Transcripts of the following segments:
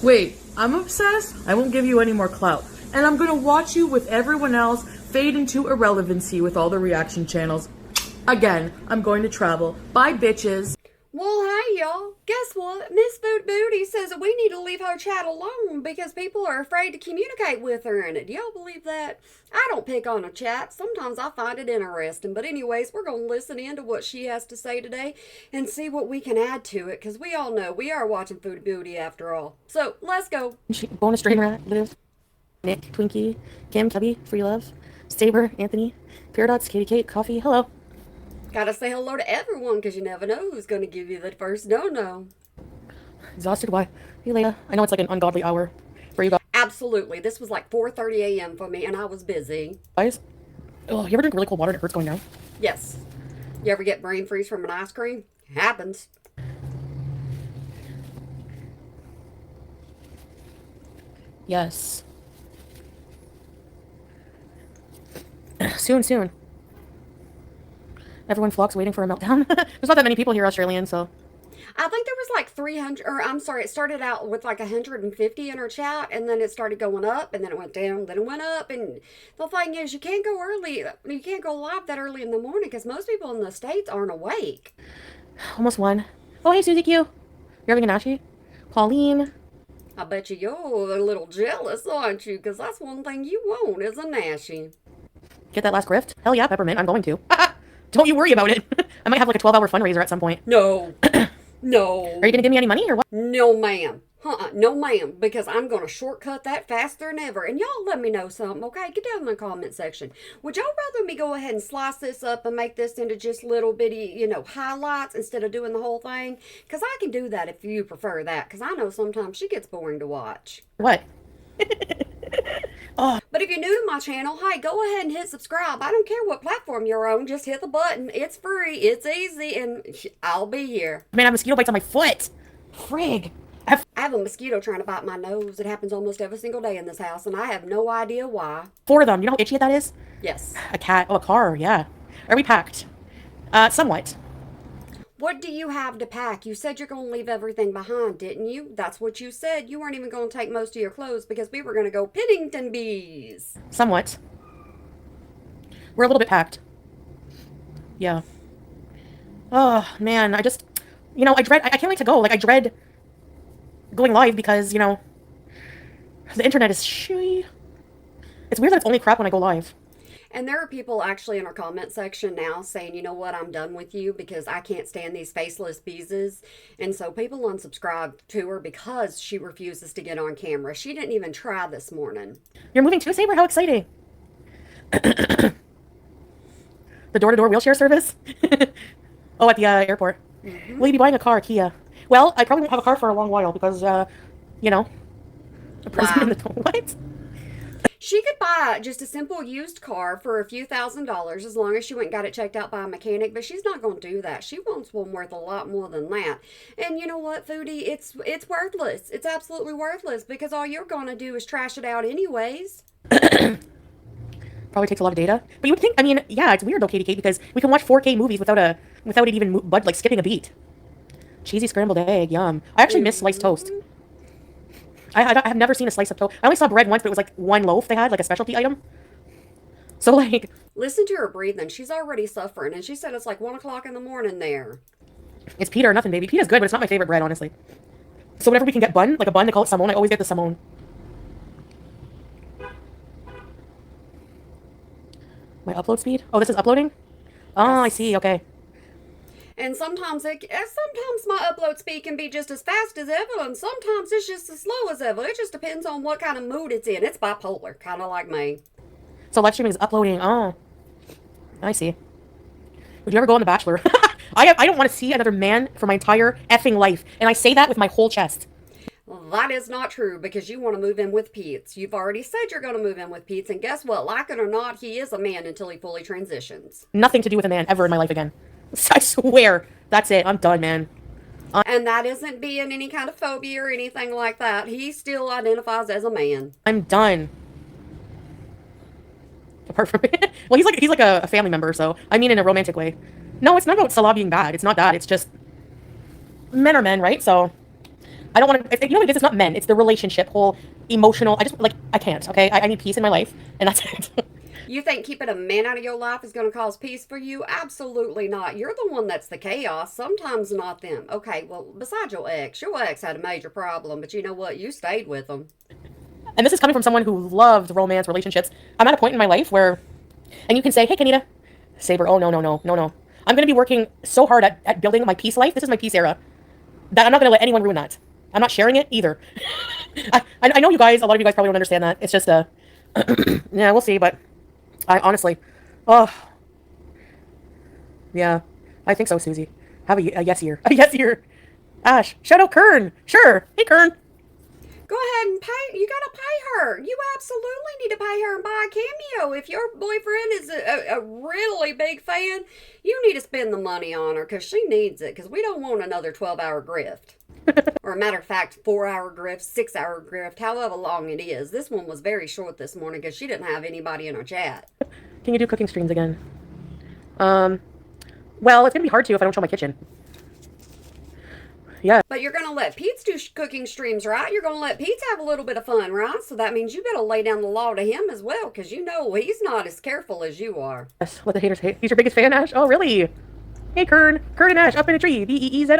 Wait, I'm obsessed? I won't give you any more clout. And I'm gonna watch you with everyone else fade into irrelevancy with all the reaction channels. Again, I'm going to travel. Bye, bitches. Well, hey, y'all. Guess what? Miss Food Booty says that we need to leave her chat alone because people are afraid to communicate with her in it. Do y'all believe that? I don't pick on a chat. Sometimes I find it interesting. But anyways, we're going to listen in to what she has to say today and see what we can add to it because we all know we are watching Food Booty after all. So, let's go. Bonus Drain Rat, Liv, Nick, Twinkie, Kim, Cubby, Free Love, Saber, Anthony, Paradox, Katie Kate, Coffee, hello. Gotta say hello to everyone because you never know who's going to give you the first no-no. Exhausted, why? Hey, Leia, I know it's like an ungodly hour for you Absolutely. This was like 4:30 a.m. for me and I was busy. guys. Oh, you ever drink really cold water and it hurts going down? Yes. You ever get brain freeze from an ice cream? Happens. Yes. Soon. Everyone flocks waiting for a meltdown. There's not that many people here Australian, so. I think there was like 300, or I'm sorry, it started out with like 150 in her chat, and then it started going up, and then it went down, then it went up, and the thing is, you can't go early, you can't go live that early in the morning, because most people in the States aren't awake. Almost one. Oh, hey, Susie Q. You're having a nashi? Pauline. I bet you're a little jealous, aren't you? Because that's one thing you want is a nashi. Get that last grift? Hell yeah, Peppermint, I'm going to. Don't you worry about it. I might have like a 12-hour fundraiser at some point. No. No. Are you going to give me any money or what? No, ma'am. No, ma'am. Because I'm going to shortcut that faster than ever. And y'all let me know something, okay? Get down in the comment section. Would y'all rather me go ahead and slice this up and make this into just little bitty, highlights instead of doing the whole thing? Because I can do that if you prefer that. Because I know sometimes she gets boring to watch. What? Oh. But if you're new to my channel, hey, go ahead and hit subscribe. I don't care what platform you're on. Just hit the button. It's free. It's easy. And I'll be here. Man, I have mosquito bites on my foot. Frig. I have a mosquito trying to bite my nose. It happens almost every single day in this house, and I have no idea why. 4 of them. You know how itchy that is? Yes. A cat. Oh, a car. Yeah. Are we packed? Somewhat. What do you have to pack? You said you're going to leave everything behind, didn't you? That's what you said. You weren't even going to take most of your clothes because we were going to go Pennington Bees. Somewhat. We're a little bit packed. Yeah. Oh, man. I can't wait to go. Like, I dread going live because, the internet is shitty. It's weird that it's only crap when I go live. And there are people actually in our comment section now saying, you know what, I'm done with you because I can't stand these faceless beeses. And so people unsubscribe to her because she refuses to get on camera. She didn't even try this morning. You're moving too, Saber? How exciting. The door-to-door wheelchair service? Oh, at the airport. Mm-hmm. Will you be buying a car, Kia? Well, I probably won't have a car for a long while because, a person in the... What? She could buy just a simple used car for a few $1,000s as long as she went and got it checked out by a mechanic, but she's not going to do that. She wants one worth a lot more than that. And you know what, Foodie? It's worthless. It's absolutely worthless because all you're going to do is trash it out anyways. Probably takes a lot of data. But you would think, yeah, it's weird though, Katie Kate, because we can watch 4K movies without it even skipping a beat. Cheesy scrambled egg, yum. I actually miss sliced toast. I have never seen a slice of toast. I only saw bread once, but it was like one loaf they had, like a specialty item. So, like... Listen to her breathing. She's already suffering, and she said it's like 1 o'clock in the morning there. It's pita or nothing, baby. Pita's good, but it's not my favorite bread, honestly. So whenever we can get bun, like a bun, they call it Simone, I always get the Simone. My upload speed? Oh, this is uploading? Oh, I see, okay. And sometimes my upload speed can be just as fast as ever, and sometimes it's just as slow as ever. It just depends on what kind of mood it's in. It's bipolar, kind of like me. So live streaming is uploading. Oh, I see. Would you ever go on The Bachelor? I don't want to see another man for my entire effing life, and I say that with my whole chest. That is not true because you want to move in with Pete. You've already said you're going to move in with Pete, and guess what? Like it or not, he is a man until he fully transitions. Nothing to do with a man ever in my life again. I swear. That's it. I'm done, man. And that isn't being any kind of phobia or anything like that. He still identifies as a man. I'm done. Apart from it. Well, he's like a family member, so I mean in a romantic way. No, it's not about Salah being bad. It's not that. It's just men are men, right? So I don't want to, you know what it is? It's not men. It's the relationship, whole emotional. I just, like, I can't, okay? I need peace in my life, and that's it. You think keeping a man out of your life is going to cause peace for you? Absolutely not. You're the one that's the chaos, sometimes not them. Okay, well, besides your ex had a major problem, but you know what? You stayed with them. And this is coming from someone who loved romance, relationships. I'm at a point in my life where, and you can say, hey, Kanita, Saber, oh, no. I'm going to be working so hard at building my peace life. This is my peace era. That I'm not going to let anyone ruin that. I'm not sharing it either. I know you guys, a lot of you guys probably don't understand that. It's just yeah, we'll see, but I honestly, oh, yeah, I think so, Susie. Have a yes here. A yes here. Ash, shout out Kern. Sure. Hey, Kern. Go ahead and pay. You gotta pay her. You absolutely need to pay her and buy a cameo. If your boyfriend is a really big fan, you need to spend the money on her because she needs it. Because we don't want another 12-hour grift. Or a matter of fact, 4-hour grift, 6-hour grift, however long it is. This one was very short this morning because she didn't have anybody in her chat. Can you do cooking streams again? Well, it's gonna be hard to if I don't show my kitchen. Yeah. But you're going to let Pete do cooking streams, right? You're going to let Pete have a little bit of fun, right? So that means you better lay down the law to him as well, because you know he's not as careful as you are. Yes, what the haters hate. He's your biggest fan, Ash? Oh, really? Hey, Kern. Kern and Ash up in a tree. Beezing. Do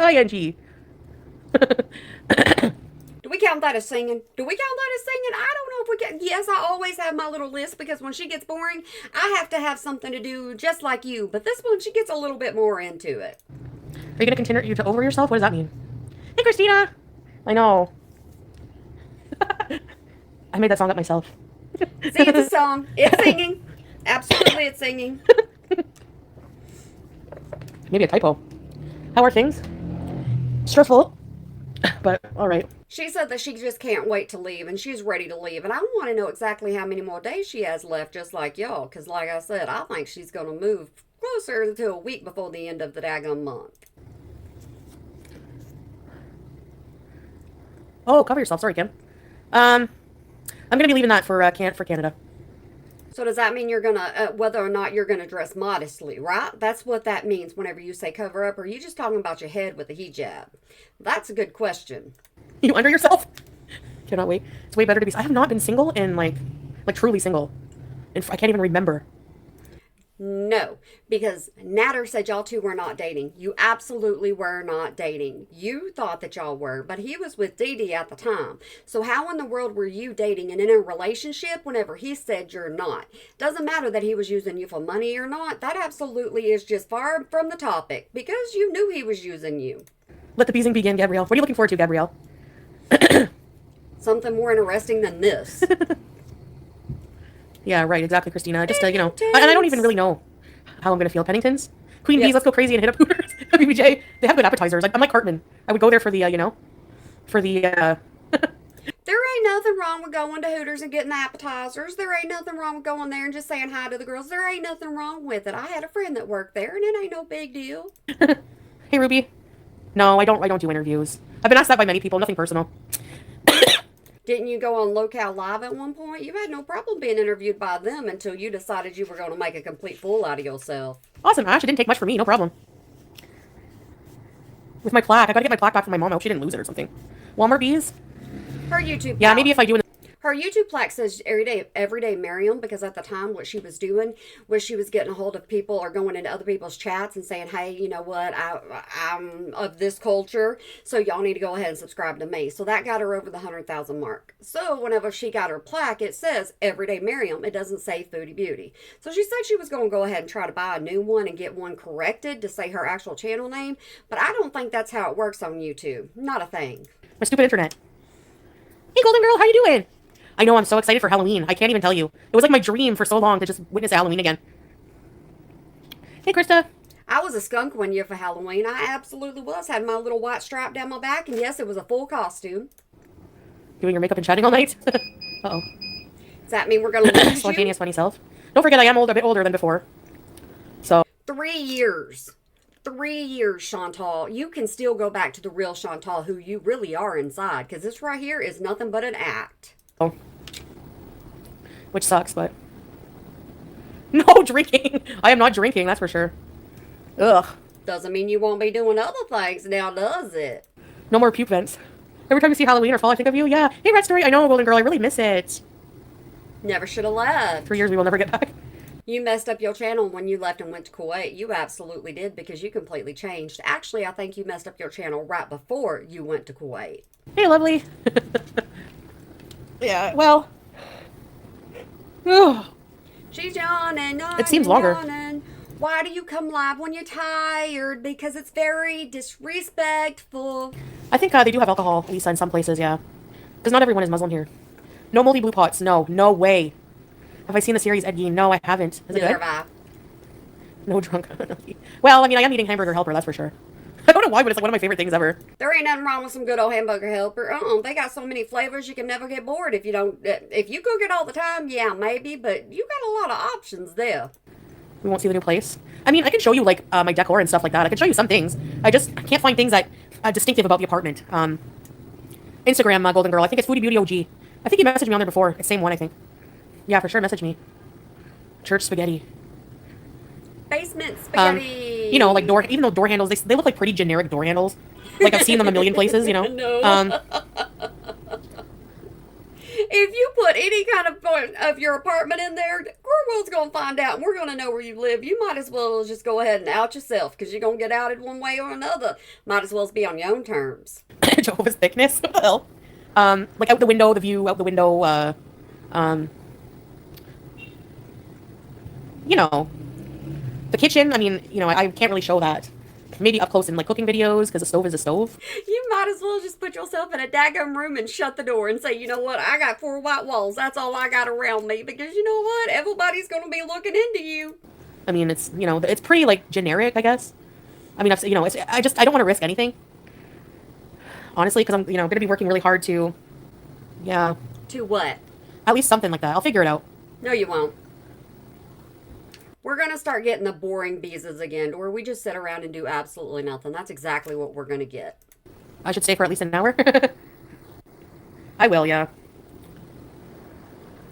we count that as singing? I don't know if we can. Yes, I always have my little list because when she gets boring, I have to have something to do just like you. But this one, she gets a little bit more into it. Are you going to continue to over yourself? What does that mean? Hey, Christina! I know. I made that song up myself. See, it's a song. It's singing. Absolutely, it's singing. Maybe a typo. How are things? Stressful. But, alright. She said that she just can't wait to leave, and she's ready to leave. And I want to know exactly how many more days she has left, just like y'all. Because, like I said, I think she's going to move closer to a week before the end of the daggone month. Oh, cover yourself. Sorry, Kim. I'm gonna be leaving that for Canada. So does that mean you're gonna, whether or not you're gonna dress modestly, right? That's what that means whenever you say cover up. Or are you just talking about your head with a hijab? That's a good question. You under yourself? Cannot wait. It's way better to be. I have not been single in like truly single. And I can't even remember. No, because Natter said y'all two were not dating. You absolutely were not dating. You thought that y'all were, but he was with Dee Dee at the time. So how in the world were you dating and in a relationship whenever he said you're not? Doesn't matter that he was using you for money or not. That absolutely is just far from the topic because you knew he was using you. Let the teasing begin, Gabrielle. What are you looking forward to, Gabrielle? Something more interesting than this. Yeah, right, exactly, Christina. Just, you know, and I don't even really know how I'm going to feel. Pennington's? Queen Bees, let's go crazy and hit up Hooters. BBJ, they have good appetizers. I'm like Cartman. I would go there for the, you know, for the, There ain't nothing wrong with going to Hooters and getting the appetizers. There ain't nothing wrong with going there and just saying hi to the girls. There ain't nothing wrong with it. I had a friend that worked there, and it ain't no big deal. Hey, Ruby. No, I don't do interviews. I've been asked that by many people. Nothing personal. Didn't you go on Locale Live at one point? You had no problem being interviewed by them until you decided you were going to make a complete fool out of yourself. Awesome, Ash. It didn't take much for me. No problem. With my plaque. I got to get my plaque back from my mom. I hope she didn't lose it or something. Walmart Bees? Her YouTube Yeah, maybe if I do... Her YouTube plaque says everyday Miriam, because at the time what she was doing was she was getting a hold of people or going into other people's chats and saying, hey, you know what, I'm of this culture, so y'all need to go ahead and subscribe to me. So that got her over the 100,000 mark. So whenever she got her plaque, it says everyday Miriam. It doesn't say Foodie Beauty. So she said she was going to go ahead and try to buy a new one and get one corrected to say her actual channel name. But I don't think that's how it works on YouTube. Not a thing. My stupid internet. Hey, Golden Girl, how you doing? I know, I'm so excited for Halloween. I can't even tell you. It was like my dream for so long to just witness Halloween again. Hey, Krista. I was a skunk one year for Halloween. I absolutely was. Had my little white stripe down my back, and yes, it was a full costume. Doing your makeup and chatting all night? Uh-oh. Does that mean we're going to lose Spontaneous funny self. Don't forget, I am a bit older than before. So. 3 years. 3 years, Chantal. You can still go back to the real Chantal, who you really are inside, because this right here is nothing but an act. Oh. Which sucks, but... No drinking! I am not drinking, that's for sure. Ugh. Doesn't mean you won't be doing other things now, does it? No more puke vents. Every time you see Halloween or fall, I think of you. Yeah. Hey, Red Story. I know, Golden Girl. I really miss it. Never should have left. 3 years we will never get back. You messed up your channel when you left and went to Kuwait. You absolutely did because you completely changed. Actually, I think you messed up your channel right before you went to Kuwait. Hey, lovely. Yeah, well. She's yawning. It seems longer. Yawning. Why do you come live when you're tired? Because it's very disrespectful. I think they do have alcohol, Lisa, in some places, yeah. Because not everyone is Muslim here. No moldy blue pots. No. No way. Have I seen the series, Ed Gein? No, I haven't. Is it Neither good? have I. No drunk. Well, I mean, I am eating Hamburger Helper, that's for sure. I don't know why, but it's like one of my favorite things ever. There ain't nothing wrong with some good old hamburger helper. They got so many flavors you can never get bored if you don't. If you cook it all the time, yeah, maybe, but you got a lot of options there. We won't see the new place. I mean, I can show you, like, my decor and stuff like that. I can show you some things. I can't find things that distinctive about the apartment. Instagram, Golden Girl. I think it's Foodie Beauty OG. I think you messaged me on there before. It's the same one, I think. Yeah, for sure, message me. Church spaghetti. Basement spaghetti. You know, like even though door handles, they look like pretty generic door handles. Like I've seen them a million places, you know. No. If you put any kind of your apartment in there, World's gonna find out, and we're gonna know where you live. You might as well just go ahead and out yourself, because you're gonna get outed one way or another. Might as well be on your own terms. Jehovah's thickness. What the hell? Like out the window, the view out the window. You know, the kitchen. I mean, you know, I can't really show that. Maybe up close in like cooking videos, because a stove is a stove. You might as well just put yourself in a daggum room and shut the door and say, you know what, I got 4 white walls. That's all I got around me, because you know what, everybody's going to be looking into you. I mean, it's, you know, it's pretty like generic, I guess. I mean, you know, I don't want to risk anything. Honestly, because I'm, you know, going to be working really hard to, yeah. To what? At least something like that. I'll figure it out. No, you won't. We're going to start getting the boring visas again, where we just sit around and do absolutely nothing. That's exactly what we're going to get. I should stay for at least an hour. I will, yeah.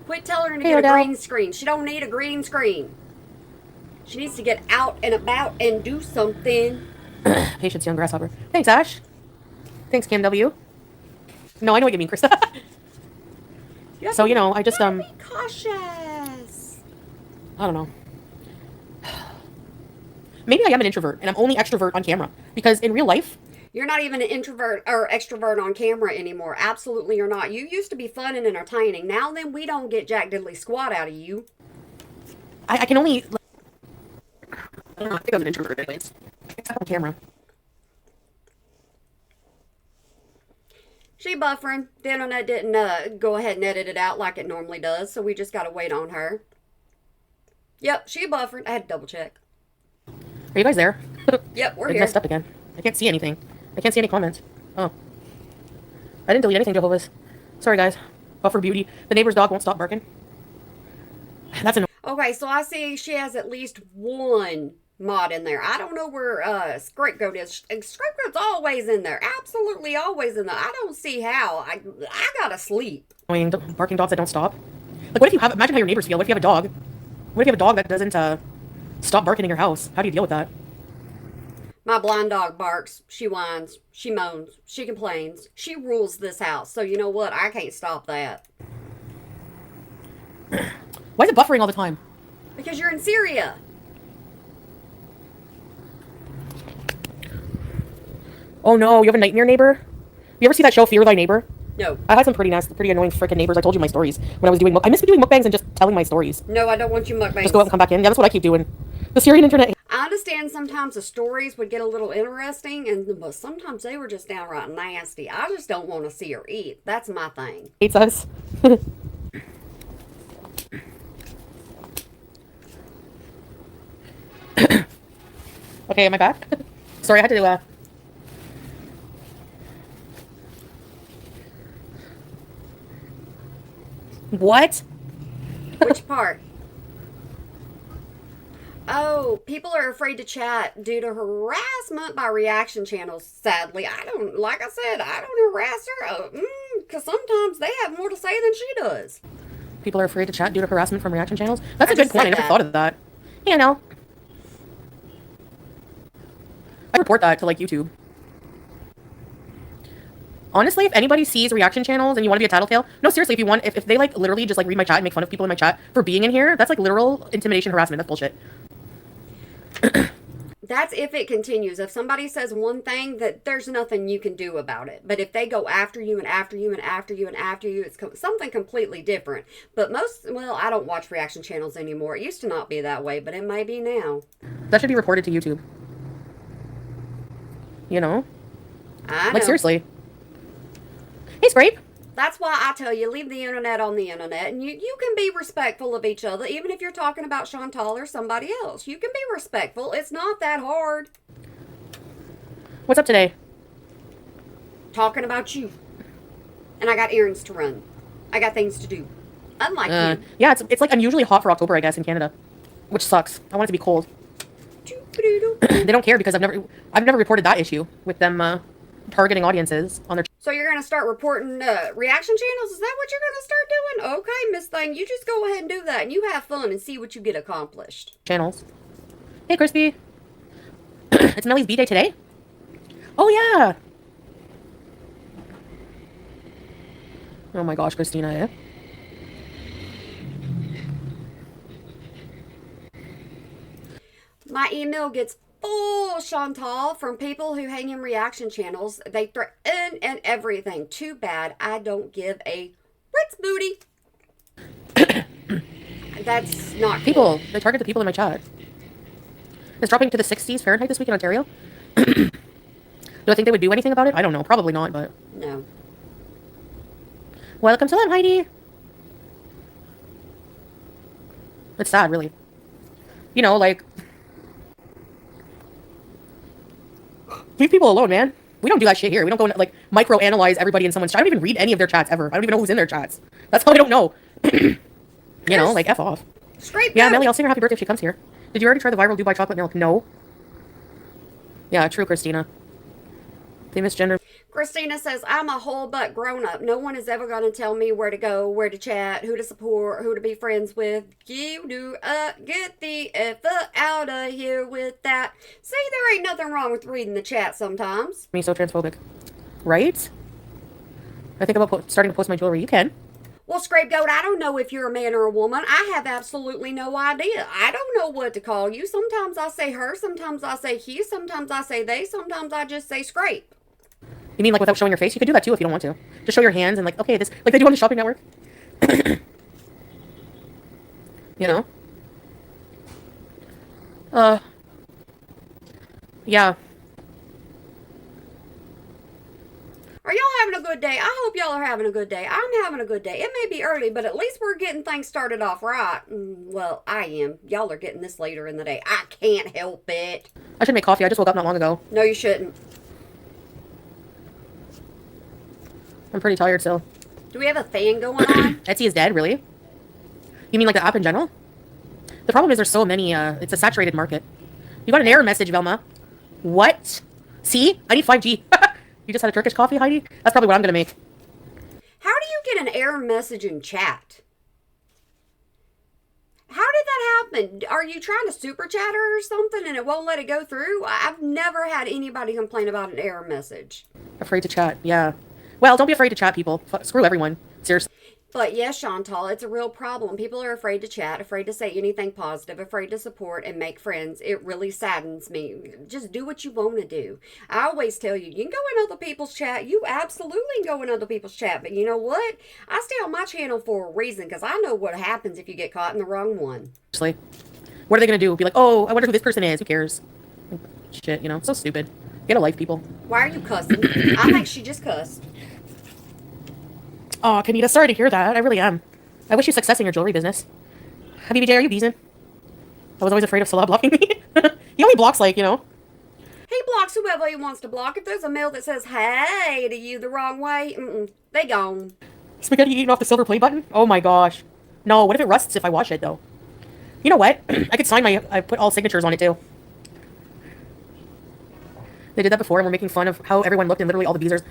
Quit telling her to get a green screen. She don't need a green screen. She needs to get out and about and do something. Patience, young grasshopper. Thanks, Ash. Thanks, Cam W. No, I know what you mean, Chris. So, you know, I just, Be cautious. I don't know. Maybe I am an introvert, and I'm only extrovert on camera. Because in real life... You're not even an introvert or extrovert on camera anymore. Absolutely you're not. You used to be fun and entertaining. Now then, we don't get jack diddly squat out of you. I can only... I don't know, I think I'm an introvert anyways. Except on camera. She buffering. The internet didn't go ahead and edit it out like it normally does, so we just gotta wait on her. Yep, she buffering. I had to double check. Are you guys there? Yep, we're I here. messed up again. I can't see anything. I can't see any comments. Oh. I didn't delete anything, Jehovah's. Sorry, guys. Buffer beauty. The neighbor's dog won't stop barking. That's annoying. Okay, so I see she has at least one mod in there. I don't know where Scapegoat is. Scapegoat's always in there. Absolutely always in there. I don't see how. I gotta sleep. Annoying barking dogs that don't stop. Like, what if you have... Imagine how your neighbors feel. What if you have a dog? What if you have a dog that doesn't stop barking in your house? How do you deal with that? My blind dog barks. She whines. She moans. She complains. She rules this house. So you know what? I can't stop that. Why is it buffering all the time? Because you're in Syria. Oh no, you have a nightmare neighbor? You ever see that show, Fear Thy Neighbor? No. I had some pretty nasty, pretty annoying freaking neighbors. I told you my stories when I was doing... I miss doing mukbangs and just telling my stories. No, I don't want you mukbangs. Just go out and come back in. Yeah, that's what I keep doing. The Syrian internet... I understand sometimes the stories would get a little interesting, but sometimes they were just downright nasty. I just don't want to see her eat. That's my thing. hates us. Okay, am I back? Sorry, I had to What? Which part? Oh, people are afraid to chat due to harassment by reaction channels. Sadly, I don't harass her because sometimes they have more to say than she does. People are afraid to chat due to harassment from reaction channels? That's a good point. I never thought of that. You know. I report that to, like, YouTube. Honestly, if anybody sees reaction channels and you want to be a tattletale, no, seriously, if you want, if they like literally just like read my chat and make fun of people in my chat for being in here, that's like literal intimidation, harassment. That's bullshit. That's if it continues. If somebody says one thing, that there's nothing you can do about it. But if they go after you and after you and after you and after you, it's something completely different. But well, I don't watch reaction channels anymore. It used to not be that way, but it may be now. That should be reported to YouTube. You know? I know. Like, seriously. Hey, Scrape. That's why I tell you, leave the internet on the internet. And you can be respectful of each other, even if you're talking about Chantal or somebody else. You can be respectful. It's not that hard. What's up today? Talking about you. And I got errands to run. I got things to do. Unlike you. Yeah, it's like unusually hot for October, I guess, in Canada. Which sucks. I want it to be cold. They don't care because I've never reported that issue with them targeting audiences on their... So you're going to start reporting reaction channels? Is that what you're going to start doing? Okay, Miss Thing, you just go ahead and do that. And you have fun and see what you get accomplished. channels. Hey, Crispy. It's Millie's B-Day today? Oh, yeah. Oh my gosh, Christina, eh? My email gets full, Chantal, from people who hang in reaction channels. They threaten and everything. Too bad I don't give a Ritz booty. That's not People. They target the people in my chat. It's dropping to the 60s Fahrenheit this week in Ontario. Do I think they would do anything about it? I don't know. Probably not, but... No. Welcome to them, Heidi. It's sad, really. You know, like... Leave people alone, man. We don't do that shit here. We don't go and, like, micro-analyze everybody in someone's chat. I don't even read any of their chats ever. I don't even know who's in their chats. That's how I don't know. You know, like, F off. Straight Yeah, go. Melly, I'll sing her happy birthday if she comes here. Did you already try the viral Dubai chocolate milk? No. Yeah, true, Christina. They misgender. Christina says, I'm a whole butt grown up. No one is ever going to tell me where to go, where to chat, who to support, who to be friends with. You do get the F out of here with that. See, there ain't nothing wrong with reading the chat sometimes. Me so transphobic. Right? I think about starting to post my jewelry. You can. Well, Scapegoat, I don't know if you're a man or a woman. I have absolutely no idea. I don't know what to call you. Sometimes I say her, sometimes I say he, sometimes I say they, sometimes I just say Scrape. You mean like without showing your face? You could do that too if you don't want to. Just show your hands and like, okay, this, like they do on the shopping network. You know? Yeah. Are y'all having a good day? I hope y'all are having a good day. I'm having a good day. It may be early, but at least we're getting things started off right. Well, I am. Y'all are getting this later in the day. I can't help it. I should make coffee. I just woke up not long ago. No, you shouldn't. I'm pretty tired still. Do we have a fan going on? Etsy is dead, really? You mean like the app in general? The problem is there's so many, it's a saturated market. You got an error message, Velma. What? See? I need 5G. You just had a Turkish coffee, Heidi? That's probably what I'm going to make. How do you get an error message in chat? How did that happen? Are you trying to super chat her or something and it won't let it go through? I've never had anybody complain about an error message. Afraid to chat, yeah. Well, don't be afraid to chat, people. Screw everyone. Seriously. But yes, Chantal, it's a real problem. People are afraid to chat, afraid to say anything positive, afraid to support and make friends. It really saddens me. Just do what you want to do. I always tell you, you can go in other people's chat. You absolutely can go in other people's chat. But you know what? I stay on my channel for a reason because I know what happens if you get caught in the wrong one. Seriously. What are they going to do? Be like, oh, I wonder who this person is. Who cares? Shit, you know, so stupid. Get a life, people. Why are you cussing? I think she just cussed. Oh, Kanita, sorry to hear that. I really am. I wish you success in your jewelry business. BBJ, are you beezing? I was always afraid of Salah blocking me. He only blocks, like, you know. He blocks whoever he wants to block. If there's a mail that says, hey, to you the wrong way, they gone. Spaghetti eating off the silver play button? Oh my gosh. No, what if it rusts if I wash it, though? You know what? I could sign I put all signatures on it, too. They did that before, and we're making fun of how everyone looked and literally all the beezers.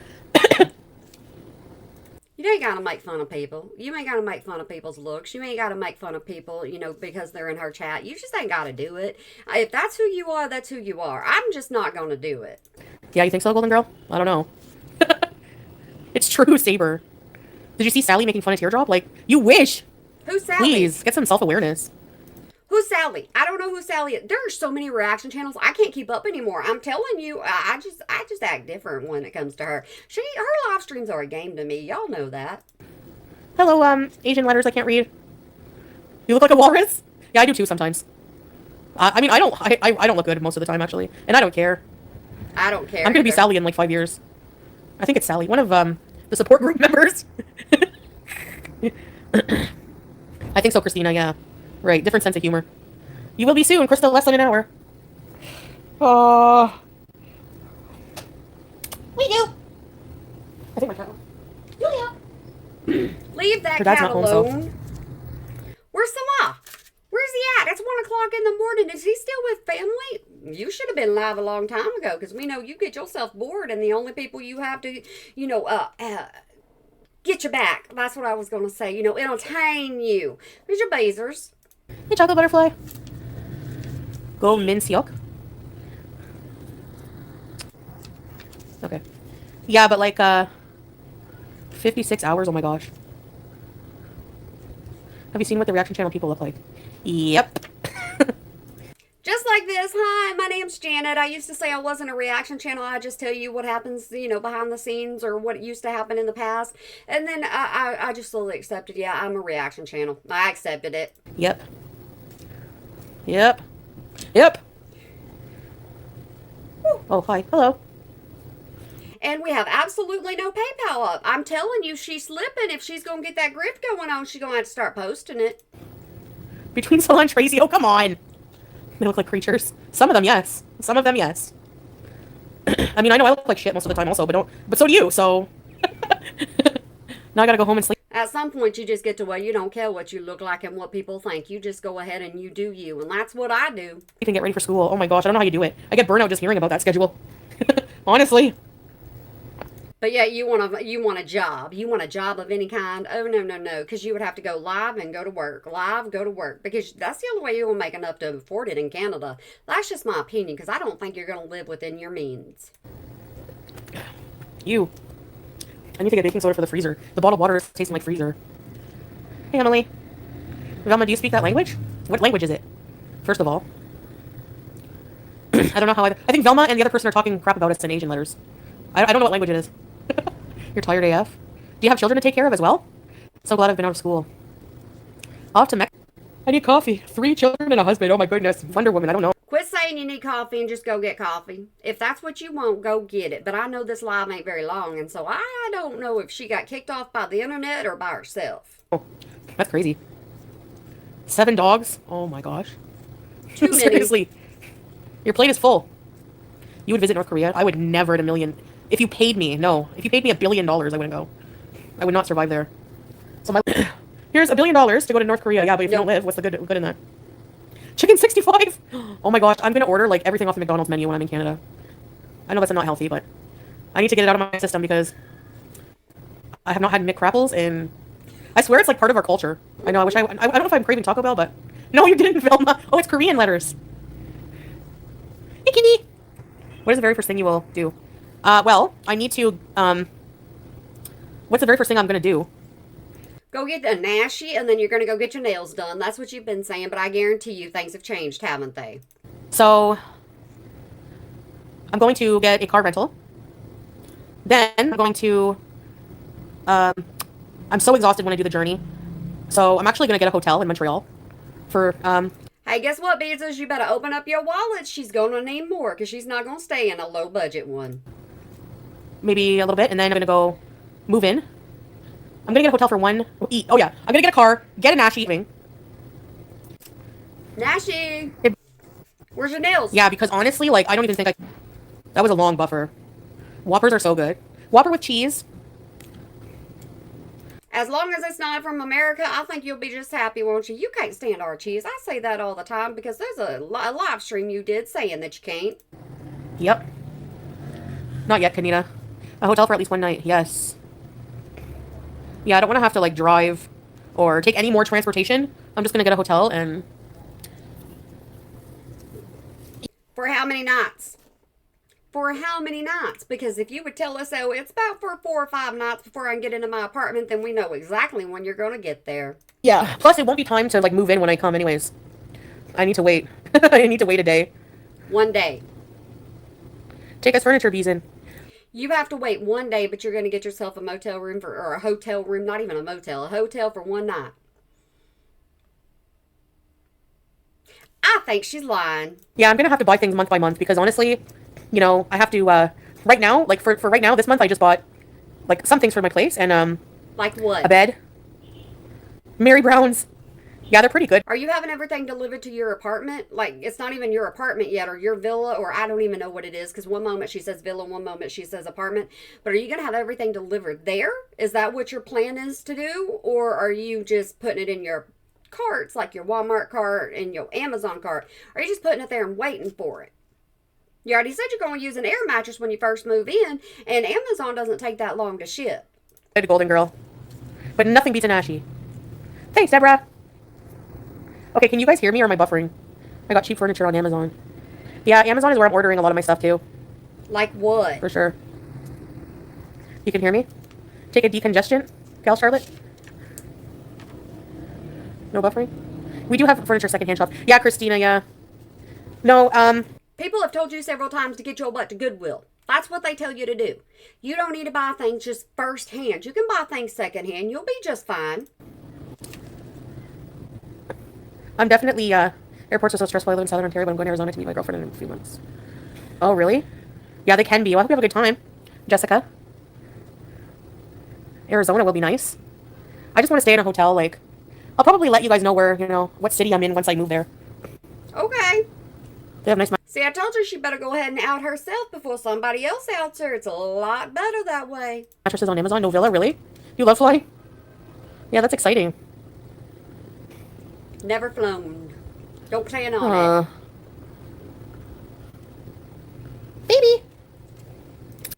You ain't gotta make fun of people. You ain't gotta make fun of people's looks. You ain't gotta make fun of people, you know, because they're in her chat. You just ain't gotta do it. If that's who you are, that's who you are. I'm just not gonna do it. Yeah, you think so, Golden Girl? I don't know. True Saber. Did you see Sally making fun of Teardrop? Like, you wish. Who's Sally? Please, get some self-awareness. Who's Sally? I don't know who Sally is. There are so many reaction channels. I can't keep up anymore. I'm telling you, I just act different when it comes to her. Her live streams are a game to me. Y'all know that. Hello, Asian letters I can't read. You look like a walrus? Yeah, I do too sometimes. I mean, I don't look good most of the time, actually. And I don't care. I don't care. I'm gonna be Sally in like 5 years. I think it's Sally, one of the support group members. I think so, Christina, yeah. Right, different sense of humor. You will be soon, Crystal, less than an hour. We do. I think my cat. Julia. Leave that Her dad's cat not home, so- alone. Where's Salah? Where's he at? It's 1 o'clock in the morning. Is he still with family? You should have been live a long time ago, because we know you get yourself bored, and the only people you have to, get your back. That's what I was going to say. Entertain you. Where's your Bazers? Hey, chocolate butterfly. Go mince yolk. Okay. Yeah, but like, 56 hours, oh my gosh. Have you seen what the reaction channel people look like? Yep. Just like this. Hi, my name's Janet. I used to say I wasn't a reaction channel. I just tell you what happens, behind the scenes or what used to happen in the past. And then I just slowly accepted, yeah, I'm a reaction channel. I accepted it. Yep. Yep. Yep. Oh, hi. Hello. And we have absolutely no PayPal up. I'm telling you, she's slipping. If she's going to get that grip going on, she's going to have to start posting it. Between Sola and Tracy, oh, come on. They look like creatures. Some of them, yes. Some of them, yes. I mean, I know I look like shit most of the time also, but so do you, so. Now I gotta go home and sleep. At some point, you just get to where you don't care what you look like and what people think. You just go ahead and you do you. And that's what I do. You can get ready for school. Oh my gosh, I don't know how you do it. I get burnout just hearing about that schedule. Honestly. But yeah, you want a job. You want a job of any kind. Oh, no. Because you would have to go live and go to work. Live, go to work. Because that's the only way you're going to make enough to afford it in Canada. That's just my opinion. Because I don't think you're going to live within your means. You. I need to get baking soda for the freezer. The bottled water is tasting like freezer. Hey, Emily. Velma, do you speak that language? What language is it? First of all. I don't know how I think Velma and the other person are talking crap about us in Asian letters. I don't know what language it is. You're tired AF. Do you have children to take care of as well? So glad I've been out of school. Off to Mexico. I need coffee. 3 children and a husband. Oh my goodness. Wonder Woman. I don't know. Quit saying you need coffee and just go get coffee. If that's what you want, go get it. But I know this live ain't very long, and so I don't know if she got kicked off by the internet or by herself. Oh, that's crazy. 7 dogs? Oh my gosh. Too many. Seriously. Your plate is full. You would visit North Korea? I would never in a million. If you paid me, no. If you paid me $1 billion, I wouldn't go. I would not survive there. So here's $1 billion to go to North Korea. Yeah, but if you don't live, what's the good in that? Chicken 65! Oh my gosh, I'm gonna order like everything off the McDonald's menu when I'm in Canada. I know that's not healthy, but I need to get it out of my system because I have not had McCrapples and I swear it's like part of our culture. I know, I don't know if I'm craving Taco Bell, but no, you didn't, Velma. Oh, it's Korean letters. Hey, kitty. What is the very first thing you will do? Well, I need to, what's the very first thing I'm gonna do? Go get a nashi, and then you're going to go get your nails done. That's what you've been saying, but I guarantee you things have changed, haven't they? So, I'm going to get a car rental. Then, I'm going to, I'm so exhausted when I do the journey. So, I'm actually going to get a hotel in Montreal for, Hey, guess what, Bezos? You better open up your wallet. She's going to need more, because she's not going to stay in a low-budget one. maybe a little bit, and then I'm going to go move in. I'm going to get a hotel for one, eat. Oh yeah, I'm going to get a car, get a nashi. Nashi! Where's your nails? Yeah, because honestly, like, I don't even think that was a long buffer. Whoppers are so good. Whopper with cheese. As long as it's not from America, I think you'll be just happy, won't you? You can't stand our cheese. I say that all the time because there's a live stream you did saying that you can't. Yep. Not yet, Kanina. A hotel for at least one night, yes. Yeah, I don't want to have to, like, drive or take any more transportation. I'm just going to get a hotel and... For how many nights? For how many nights? Because if you would tell us, oh, it's about for 4 or 5 nights before I can get into my apartment, then we know exactly when you're going to get there. Yeah. Plus, it won't be time to like move in when I come, anyways. I need to wait. I need to wait a day. 1 day. Take us furniture bees in. You have to wait 1 day, but you're going to get yourself a motel room or a hotel room, not even a motel, a hotel for 1 night. I think she's lying. Yeah, I'm gonna have to buy things month by month because honestly, you know, I have to. Right now, like for right now, this month I just bought like some things for my place and Like what? a bed. Mary Brown's. Yeah, they're pretty good. Are you having everything delivered to your apartment? Like, it's not even your apartment yet, or your villa, or I don't even know what it is, because one moment she says villa, one moment she says apartment. But are you going to have everything delivered there? Is that what your plan is to do? Or are you just putting it in your carts, like your Walmart cart and your Amazon cart? Or are you just putting it there and waiting for it? You already said you're going to use an air mattress when you first move in, and Amazon doesn't take that long to ship. A golden girl. But nothing beats an Ashy. Thanks, Deborah. Okay, can you guys hear me or am I buffering? I got cheap furniture on Amazon. Yeah, Amazon is where I'm ordering a lot of my stuff too. Like what? For sure. You can hear me? Take a decongestant, Gal Charlotte? No buffering? We do have furniture secondhand shop. Yeah, Christina, yeah. No, People have told you several times to get your butt to Goodwill. That's what they tell you to do. You don't need to buy things just first hand. You can buy things second hand. You'll be just fine. I'm definitely, airports are so stressful. I live in Southern Ontario, but I'm going to Arizona to meet my girlfriend in a few months. Oh, really? Yeah, they can be. Well, I hope you have a good time, Jessica. Arizona will be nice. I just want to stay in a hotel, like, I'll probably let you guys know where, you know, what city I'm in once I move there. Okay. They have nice... See, I told her she better go ahead and out herself before somebody else outs her. It's a lot better that way. mattresses on Amazon. No villa, really? You love flying? Yeah, that's exciting. Never flown. Don't plan on it. Baby!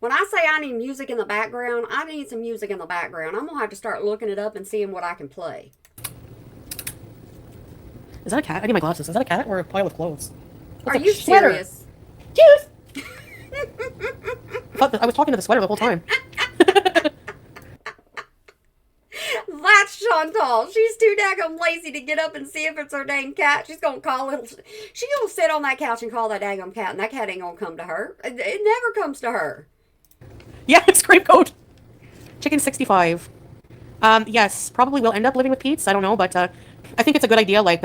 When I say I need music in the background, I need some music in the background. I'm going to have to start looking it up and seeing what I can play. Is that a cat? I need my glasses. Is that a cat or a pile of clothes? Are you serious? Juice! I was talking to the sweater the whole time. That's Chantal. She's too daggum lazy to get up and see if it's her dang cat. She's gonna call it. She's gonna sit on that couch and call that daggum cat, and that cat ain't gonna come to her. It never comes to her. Yeah, scrape code. Chicken 65. Yes, probably will end up living with Pete's. I don't know, but I think it's a good idea. Like,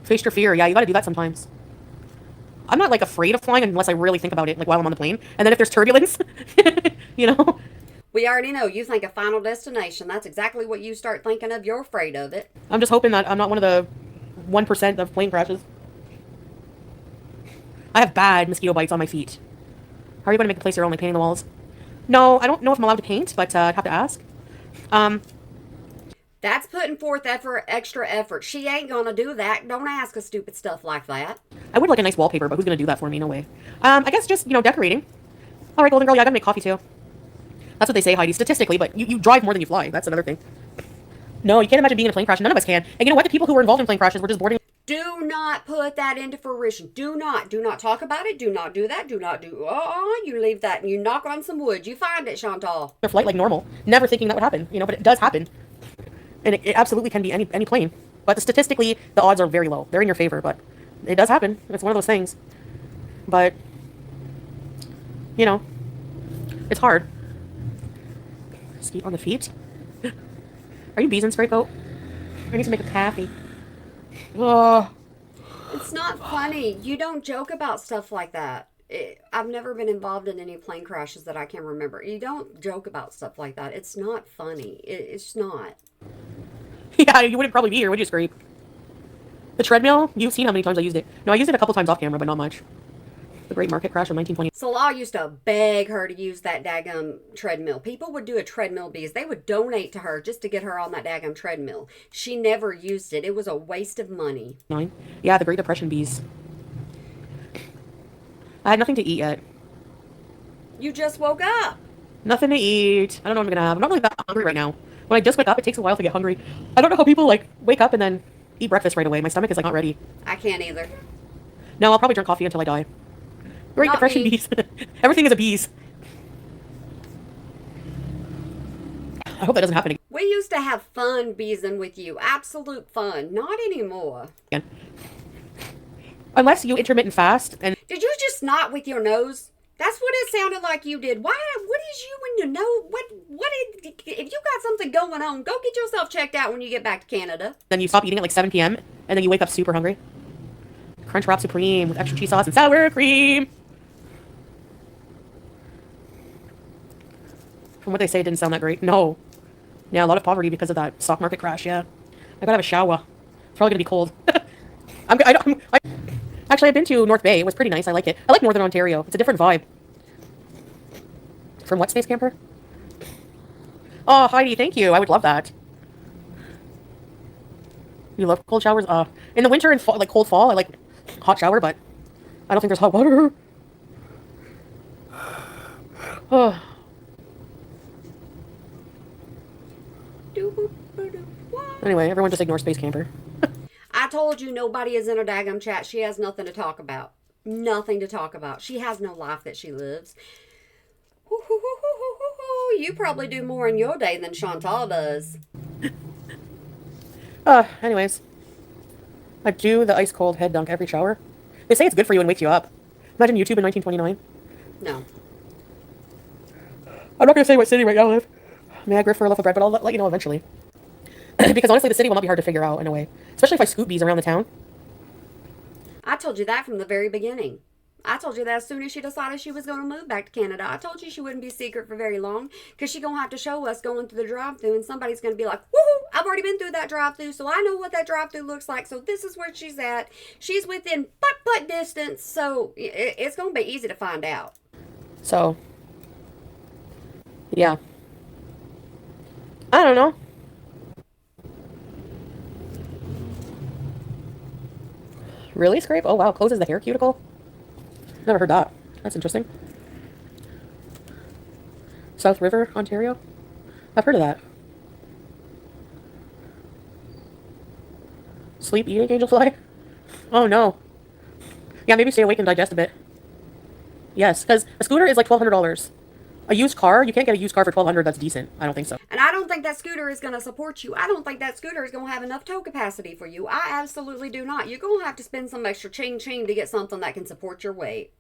face your fear. Yeah, you gotta do that sometimes. I'm not like afraid of flying unless I really think about it, like while I'm on the plane. And then if there's turbulence, you know. We already know you think of Final Destination. That's exactly what you start thinking of. You're afraid of it. I'm just hoping that I'm not one of the 1% of plane crashes. I have bad mosquito bites on my feet. How are you going to make the place your own, like painting the walls? No, I don't know if I'm allowed to paint, but I'd have to ask. That's putting forth extra effort. She ain't gonna do that. Don't ask us stupid stuff like that. I would like a nice wallpaper, but who's going to do that for me? No way. I guess just, you know, decorating. All right, Golden Girl, yeah, I got to make coffee too. That's what they say, Heidi, statistically, but you drive more than you fly. That's another thing. No, you can't imagine being in a plane crash. None of us can. And you know what? The people who were involved in plane crashes were just boarding. Do not put that into fruition. Do not talk about it. Do not do that. Do not do. Oh, you leave that and you knock on some wood. You find it, Chantal. Their flight like normal, never thinking that would happen, you know, but it does happen. And it absolutely can be any plane. But statistically, the odds are very low. They're in your favor, but it does happen. It's one of those things. But, you know, it's hard. Skeet on the feet. Are you bees in spray coat? I need to make a coffee. Oh. It's not funny. You don't joke about stuff like that. I've never been involved in any plane crashes that I can remember. You don't joke about stuff like that. It's not funny. It's not. Yeah, you wouldn't probably be here, would you, Scrape? The treadmill? You've seen how many times I used it. No, I used it a couple times off camera, but not much. The Great Market Crash of 1920. Salah used to beg her to use that daggum treadmill. People would do a treadmill bees. They would donate to her just to get her on that daggum treadmill. She never used it. It was a waste of money. 9. Yeah, the Great Depression bees. I had nothing to eat yet. You just woke up. Nothing to eat. I don't know what I'm gonna have. I'm not really that hungry right now. When I just wake up, it takes a while to get hungry. I don't know how people like wake up and then eat breakfast right away. My stomach is like not ready. I can't either. No, I'll probably drink coffee until I die. Great Not depression me. bees. Everything is a bees. I hope that doesn't happen We used to have fun beesing with you. Absolute fun. Not anymore. again. Unless you intermittent fast and Did you just snot with your nose? That's what it sounded like you did. Why? What is you when you know what? If you got something going on, go get yourself checked out when you get back to Canada. then you stop eating at like 7 p.m. and then you wake up super hungry. Crunchwrap Supreme with extra cheese sauce and sour cream. From what they say, it didn't sound that great. No. Yeah, a lot of poverty because of that stock market crash, yeah. I gotta have a shower. It's probably gonna be cold. Actually, I've been to North Bay. It was pretty nice. I like it. I like Northern Ontario. It's a different vibe. From what, Space Camper? Oh, Heidi, thank you. I would love that. You love cold showers? In the winter and fall, like cold fall, I like hot shower, but I don't think there's hot water. Oh. Anyway, everyone just ignore Space Camper. I told you nobody is in a daggum chat. She has nothing to talk about. Nothing to talk about. She has no life that she lives. You probably do more in your day than Chantal does. Anyways. I do the ice cold head dunk every shower. They say it's good for you and wakes you up. Imagine YouTube in 1929. No. I'm not going to say what city right now I live. May I griff for a loaf of bread, but I'll let you know eventually. Because honestly, the city will not be hard to figure out in a way. Especially if I scoop bees around the town. I told you that from the very beginning. I told you that as soon as she decided she was going to move back to Canada. I told you she wouldn't be secret for very long because she's going to have to show us going through the drive-thru and somebody's going to be like, woohoo, I've already been through that drive-thru, so I know what that drive-thru looks like. So this is where she's at. She's within butt distance, so it's going to be easy to find out. So, yeah. I don't know. Really, Scrape? Oh, wow. Closes the hair cuticle? Never heard that. That's interesting. South River, Ontario? I've heard of that. Sleep eating angelfly? Oh, no. Yeah, maybe stay awake and digest a bit. Yes, because a scooter is like $1,200. A used car? You can't get a used car for $1,200 that's decent. I don't think so. And I don't think that scooter is going to support you. I don't think that scooter is going to have enough tow capacity for you. I absolutely do not. You're going to have to spend some extra ching to get something that can support your weight.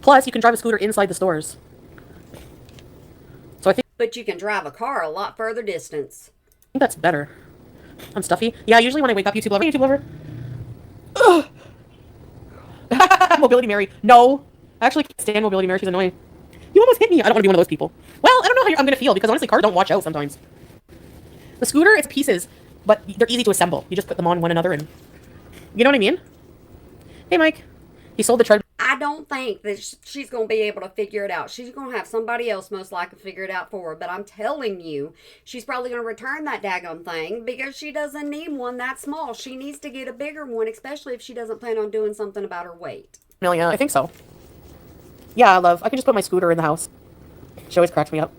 Plus, you can drive a scooter inside the stores. So I think But you can drive a car a lot further distance. that's better. I'm stuffy. Yeah, usually when I wake up, YouTube lover. Ugh. Mobility Mary. No. I actually can't stand Mobility Mary. She's annoying. You almost hit me. I don't want to be one of those people. Well, I don't know how I'm going to feel because honestly, cars don't watch out sometimes. The scooter, it's pieces, but they're easy to assemble. You just put them on one another and... You know what I mean? Hey, Mike. He sold the tread... I don't think that she's going to be able to figure it out. She's going to have somebody else most likely figure it out for her. But I'm telling you, she's probably going to return that daggone thing because she doesn't need one that small. She needs to get a bigger one, especially if she doesn't plan on doing something about her weight. Amelia, I think so. Yeah, I can just put my scooter in the house. She always cracks me up.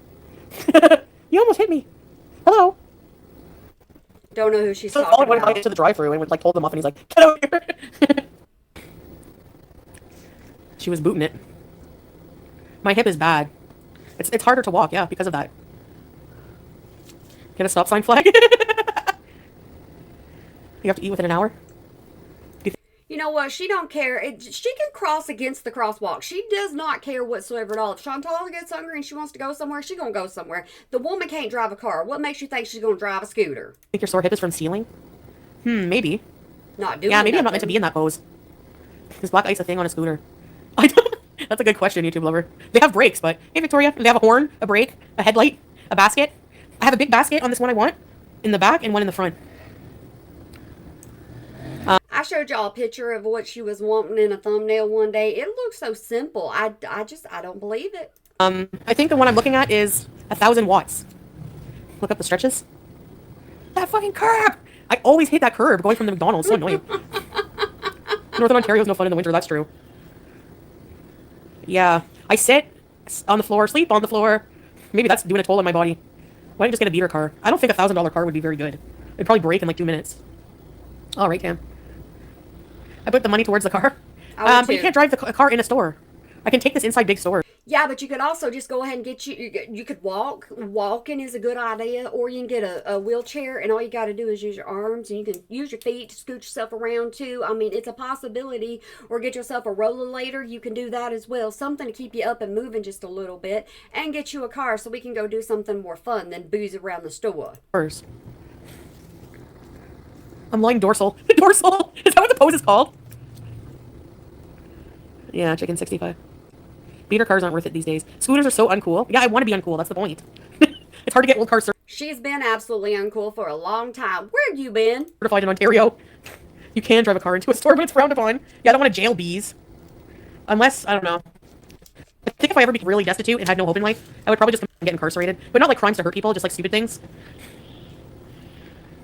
You almost hit me. Hello. Don't know who she's So talking went about. into the drive-thru and would like hold them up, and he's like, "Get over here." She was booting it. My hip is bad. It's harder to walk, yeah, because of that. Get a stop sign flag. You have to eat within an hour. You know what? She don't care. She can cross against the crosswalk. She does not care whatsoever at all. If Chantal gets hungry and she wants to go somewhere, she's going to go somewhere. The woman can't drive a car. What makes you think she's going to drive a scooter? Think your sore hip is from stealing? Maybe. Not doing Yeah, maybe I'm not nothing. meant to be in that pose. Is black ice a thing on a scooter? I don't... That's a good question, YouTube lover. They have brakes, but... Hey, Victoria. They have a horn, a brake, a headlight, a basket. I have a big basket on this one I want. In the back and one in the front. I showed y'all a picture of what she was wanting in a thumbnail one day. It looks so simple. I don't believe it. I think the one I'm looking at is 1,000 watts. Look up the stretches. That fucking curb! I always hit that curb going from the McDonald's. So annoying. Northern Ontario is no fun in the winter. That's true. Yeah. I sit on the floor, sleep on the floor. Maybe that's doing a toll on my body. Why don't you just get a beater car? I don't think $1,000 car would be very good. It'd probably break in like 2 minutes. All right, Cam. I put the money towards the car. I would But you too. can't drive the car in a store. I can take this inside big store. Yeah, but you could also just go ahead and you could walk. Walking is a good idea, or you can get a wheelchair, and all you got to do is use your arms, and you can use your feet to scoot yourself around too. I mean, it's a possibility. Or get yourself a rollerblade. You can do that as well. Something to keep you up and moving just a little bit, and get you a car so we can go do something more fun than booze around the store. First. I'm lying dorsal. Dorsal? Is that what the pose is called? Yeah, chicken 65. Beater cars aren't worth it these days. Scooters are so uncool. Yeah, I want to be uncool. That's the point. It's hard to get old cars She's been absolutely uncool for a long time. Where have you been? certified in Ontario. You can drive a car into a store, but it's frowned upon. Yeah, I don't want to jail bees. Unless, I don't know. I think if I ever became really destitute and had no hope in life, I would probably just get incarcerated. But not like crimes to hurt people, just like stupid things.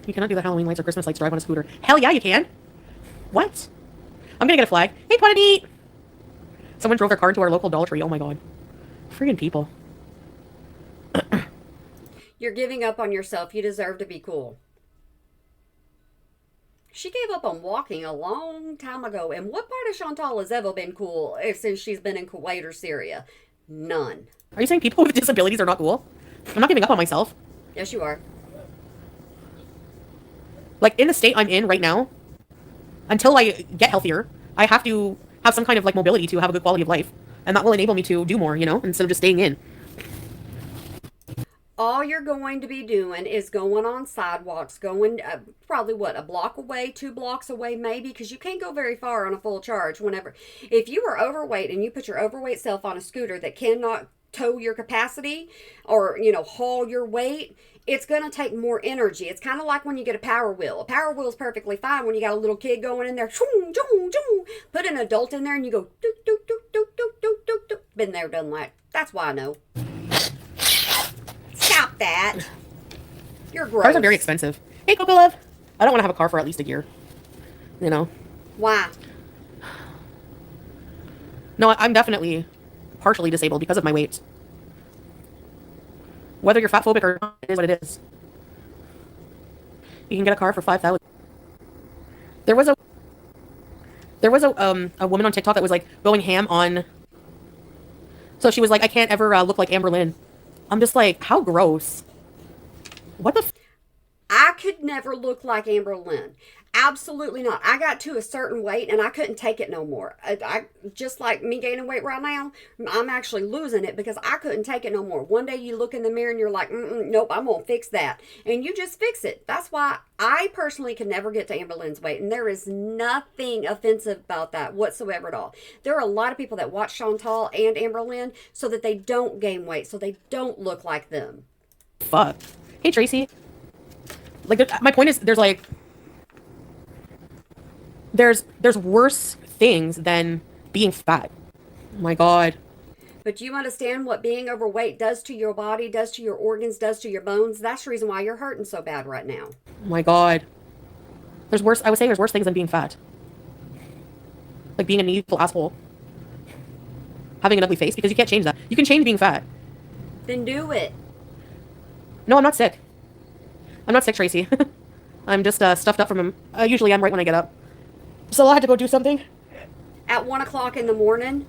You cannot do the Halloween lights or Christmas lights drive on a scooter. Hell yeah, you can. What? I'm gonna get a flag. Hey, Puddity! Someone drove their car into our local Dollar Tree. Oh my god. Friggin' people. You're giving up on yourself. You deserve to be cool. She gave up on walking a long time ago. And what part of Chantal has ever been cool since she's been in Kuwait or Syria? None. Are you saying people with disabilities are not cool? I'm not giving up on myself. Yes, you are. Like, in the state I'm in right now, until I get healthier, I have to have some kind of, like, mobility to have a good quality of life. And that will enable me to do more, you know, instead of just staying in. All you're going to be doing is going on sidewalks, going probably a block away, 2 blocks away maybe, because you can't go very far on a full charge whenever. If you are overweight and you put your overweight self on a scooter that cannot tow your capacity or, haul your weight, it's going to take more energy. It's kind of like when you get a power wheel. A power wheel is perfectly fine when you got a little kid going in there. Put an adult in there and you go, doot, doot, doot, doot, doot, doot, doot, doot. Been there, done that. That's why I know. Stop that. You're gross. Cars are very expensive. Hey, Coco Love. I don't want to have a car for at least a year. You know? Why? No, I'm definitely partially disabled because of my weight. Whether you're fat phobic or not, it is what it is. You can get a car for $5,000. There was a woman on TikTok that was like going ham on. So she was like, I can't ever look like Amber Lynn. I'm just like, how gross. What the I could never look like Amber Lynn. Absolutely not. I got to a certain weight and I couldn't take it no more. I just like me gaining weight right now, I'm actually losing it because I couldn't take it no more. One day you look in the mirror and you're like, nope, I'm going to fix that. And you just fix it. That's why I personally can never get to Amber Lynn's weight. And there is nothing offensive about that whatsoever at all. There are a lot of people that watch Chantal and Amber Lynn so that they don't gain weight, so they don't look like them. fuck? Hey, Tracy. Like, my point is, there's like... There's worse things than being fat. Oh my god. But you understand what being overweight does to your body, does to your organs, does to your bones? That's the reason why you're hurting so bad right now. Oh my god. There's worse, I would say there's worse things than being fat. Like being an evil asshole. Having an ugly face, because you can't change that. You can change being fat. Then do it. No, I'm not sick. I'm not sick, Tracy. I'm just stuffed up from him. Usually I'm right when I get up. So I had to go do something. At 1 o'clock in the morning.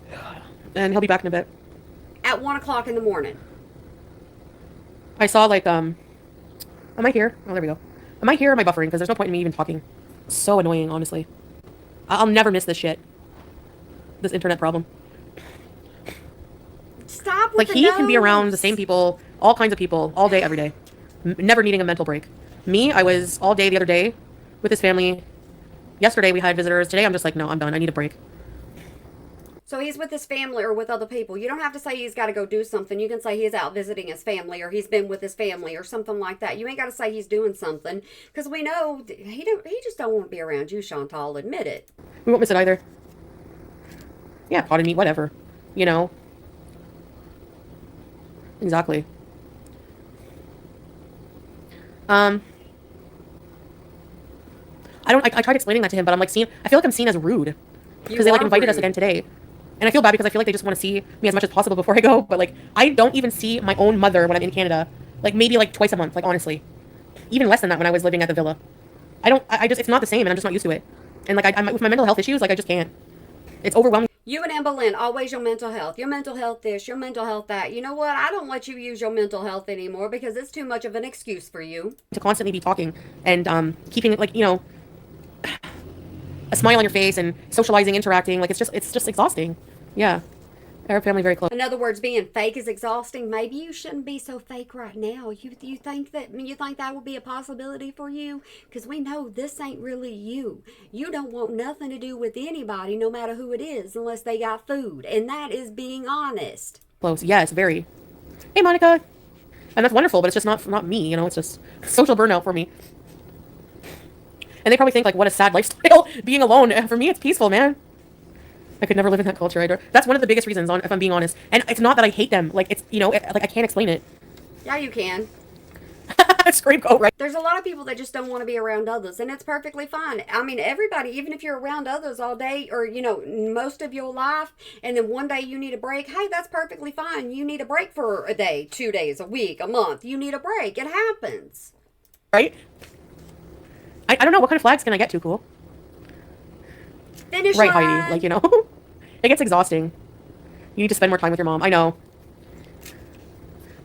And he'll be back in a bit. At 1 o'clock in the morning. I saw like, am I here? Oh, there we go. Am I here or am I buffering? Because there's no point in me even talking. So annoying, honestly. I'll never miss this shit. This internet problem. Stop with Like, the he can be around the nose. same people, all kinds of people, all day, every day. Never needing a mental break. Me, I was all day the other day with his family. Yesterday we had visitors. Today I'm just like, no, I'm done. I need a break. So he's with his family or with other people. You don't have to say he's got to go do something. You can say he's out visiting his family or he's been with his family or something like that. You ain't got to say he's doing something because we know he just don't want to be around you, Chantal. Admit it. We won't miss it either. Yeah, potted meat, whatever. You know? Exactly. I tried explaining that to him, but I'm like, I feel like I'm seen as rude. Because they like invited us again today. And I feel bad because I feel like they just want to see me as much as possible before I go. But like, I don't even see my own mother when I'm in Canada. Like maybe like twice a month, like honestly. even less than that when I was living at the villa. I just, it's not the same, and I'm just not used to it. And like, I'm with my mental health issues, like, I just can't. It's overwhelming. You and Anne Boleyn, always your mental health this, your mental health that. You know what? I don't let you use your mental health anymore because it's too much of an excuse for you. To constantly be talking and keeping, like, you know, a smile on your face and socializing, interacting, like, it's just exhausting. Yeah. Our family very close. In other words, being fake is exhausting. Maybe you shouldn't be so fake right now. You think that would be a possibility for you? Because we know this ain't really you. You don't want nothing to do with anybody, no matter who it is, unless they got food. And that is being honest. Close. Yes, very. Hey, Monica. And that's wonderful, but it's just not me, you know, it's just social burnout for me. And they probably think, like, what a sad lifestyle being alone. For me, it's peaceful, man. I could never live in that culture. That's one of the biggest reasons, if I'm being honest. And it's not that I hate them. Like, it's, you know, like, I can't explain it. Yeah, you can. Scrape go, right? There's a lot of people that just don't want to be around others, and it's perfectly fine. I mean, everybody, even if you're around others all day or, you know, most of your life, and then one day you need a break, hey, that's perfectly fine. You need a break for a day, 2 days, a week, a month. You need a break. It happens. Right? I don't know. What kind of flags can I get to, cool? Finish right, line. Heidi. Like, you know, it gets exhausting. You need to spend more time with your mom. I know.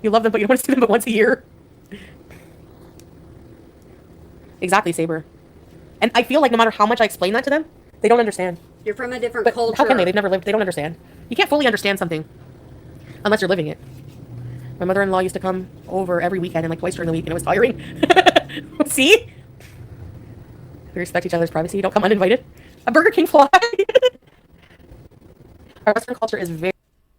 You love them, but you don't want to see them but once a year. Exactly, Saber. And I feel like no matter how much I explain that to them, they don't understand. You're from a different culture. How can they? They've never lived. They don't understand. You can't fully understand something unless you're living it. My mother-in-law used to come over every weekend and like twice during the week, and it was tiring. See? We respect each other's privacy. Don't come uninvited. A Burger King fly. Our Western culture is very,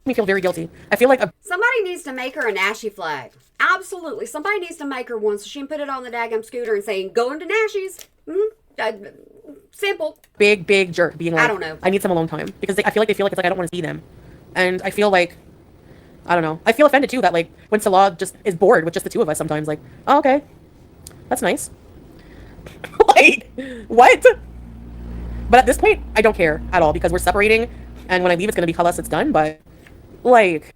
makes me feel very guilty. I feel like somebody needs to make her a Nashi flag. Absolutely. Somebody needs to make her one so she can put it on the daggum scooter and say, going to Nashi's. Simple. big jerk being like, I don't know. I need some alone time. Because I feel like they feel like it's like I don't want to see them. And I feel like, I don't know. I feel offended too that like when Salah just is bored with just the two of us sometimes. Like, oh, okay. That's nice. Like, what? But at this point, I don't care at all because we're separating. And when I leave, it's going to be khalas, it's done. But, like...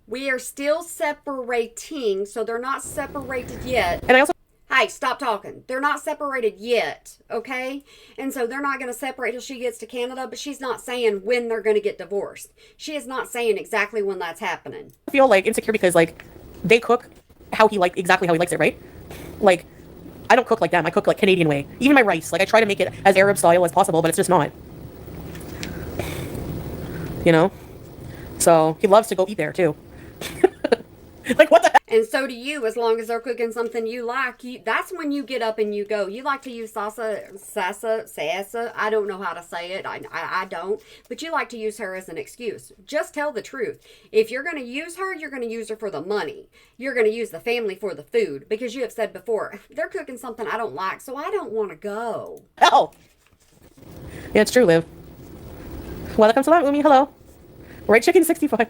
We are still separating, so they're not separated yet. And I also... Hey, stop talking. They're not separated yet, okay? And so they're not going to separate till she gets to Canada, but she's not saying when they're going to get divorced. She is not saying exactly when that's happening. I feel, like, insecure because, like, they cook exactly how he likes it, right? Like, I don't cook like them. I cook, like, Canadian way. Even my rice. Like, I try to make it as Arab style as possible, but it's just not. You know? So, he loves to go eat there, too. Like, what the heck? And so do you, as long as they're cooking something you like. That's when you get up and you go. You like to use salsa. I don't know how to say it. I don't. But you like to use her as an excuse. Just tell the truth. If you're going to use her, you're going to use her for the money. You're going to use the family for the food. Because you have said before, they're cooking something I don't like, so I don't want to go. Hell. Yeah, it's true, Liv. Welcome to Umi. Hello. Right, chicken 65.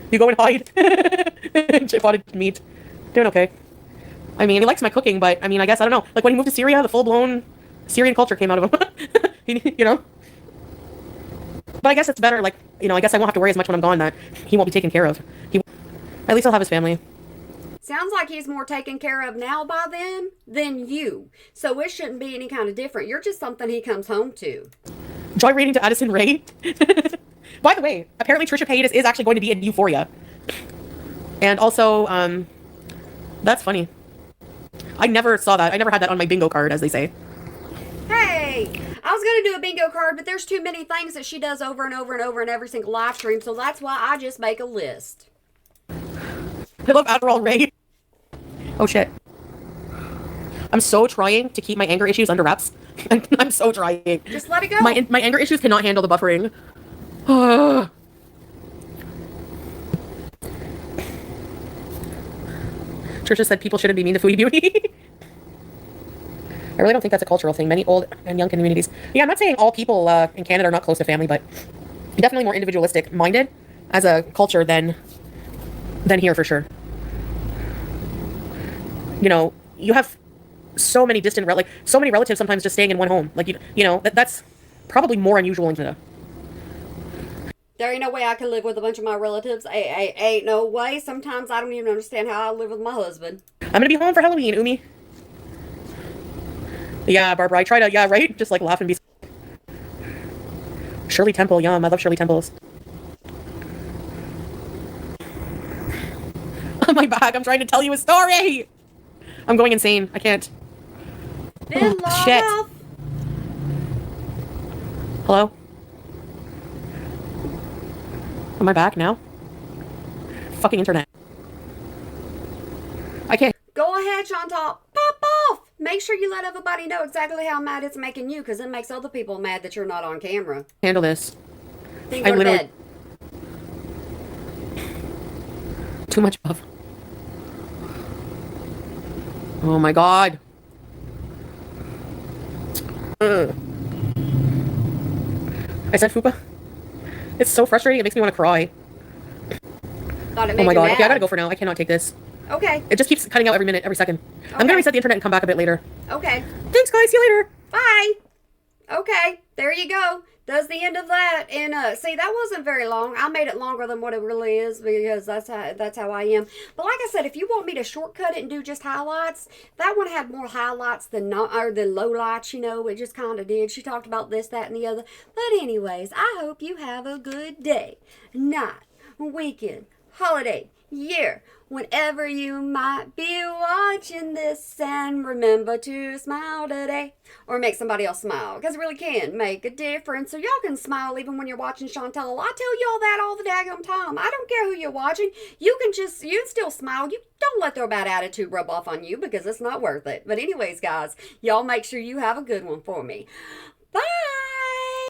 You go and hide. Chip potted meat. Doing okay. I mean, he likes my cooking, but I mean, I guess, I don't know. Like when he moved to Syria, the full-blown Syrian culture came out of him. You know? But I guess it's better, like, you know, I guess I won't have to worry as much when I'm gone that he won't be taken care of. At least he'll have his family. Sounds like he's more taken care of now by them than you. So it shouldn't be any kind of different. You're just something he comes home to. Joy rating to Addison Rae. By the way, apparently Trisha Paytas is actually going to be in Euphoria. And also, that's funny. I never saw that. I never had that on my bingo card, as they say. Hey, I was going to do a bingo card, but there's too many things that she does over and over and over in every single live stream, so that's why I just make a list. I love Adderall Ray. Oh, shit. I'm so trying to keep my anger issues under wraps. I'm so trying. Just let it go. My anger issues cannot handle the buffering. Trisha said people shouldn't be mean to Foodie Beauty. I really don't think that's a cultural thing. Many old and young communities. Yeah, I'm not saying all people in Canada are not close to family, but definitely more individualistic minded as a culture than here for sure. You know, you have so many distant so many relatives sometimes just staying in one home. Like you know that's probably more unusual in Canada. There ain't no way I can live with a bunch of my relatives. Ain't no way. Sometimes I don't even understand how I live with my husband. I'm gonna be home for Halloween, Umi. Yeah, Barbara, I try to, yeah, right? Just like laugh and be. Shirley Temple, yum. I love Shirley Temples. On my back, I'm trying to tell you a story. I'm going insane. I can't. Then Oh, log shit. off. Hello? Am I back now? Fucking internet. I can't Go ahead, Chantal. Pop off. Make sure you let everybody know exactly how mad it's making you, because it makes other people mad that you're not on camera. handle this. Then I go to literally- bed. Too much puff. Oh my god. Ugh. I said fupa. It's so frustrating. It makes me want to cry. Thought it Oh made my you god. mad. Okay, I gotta go for now. I cannot take this. Okay. It just keeps cutting out every minute, every second. I'm Okay. gonna reset the internet and come back a bit later. Okay. Thanks, guys. See you later. Bye. Okay. There you go. That's the end of that. And see, that wasn't very long. I made it longer than what it really is because that's how I am. But like I said, if you want me to shortcut it and do just highlights, that one had more highlights than lowlights. You know, it just kind of did. She talked about this, that, and the other. But anyways, I hope you have a good day, night, weekend, holiday, year, whenever you might be watching this, and remember to smile today or make somebody else smile, because it really can make a difference. So y'all can smile even when you're watching Chantal. I tell y'all that all the daggone time. I don't care who you're watching. You can still smile. You don't let their bad attitude rub off on you, because it's not worth it. But anyways, guys, y'all make sure you have a good one for me.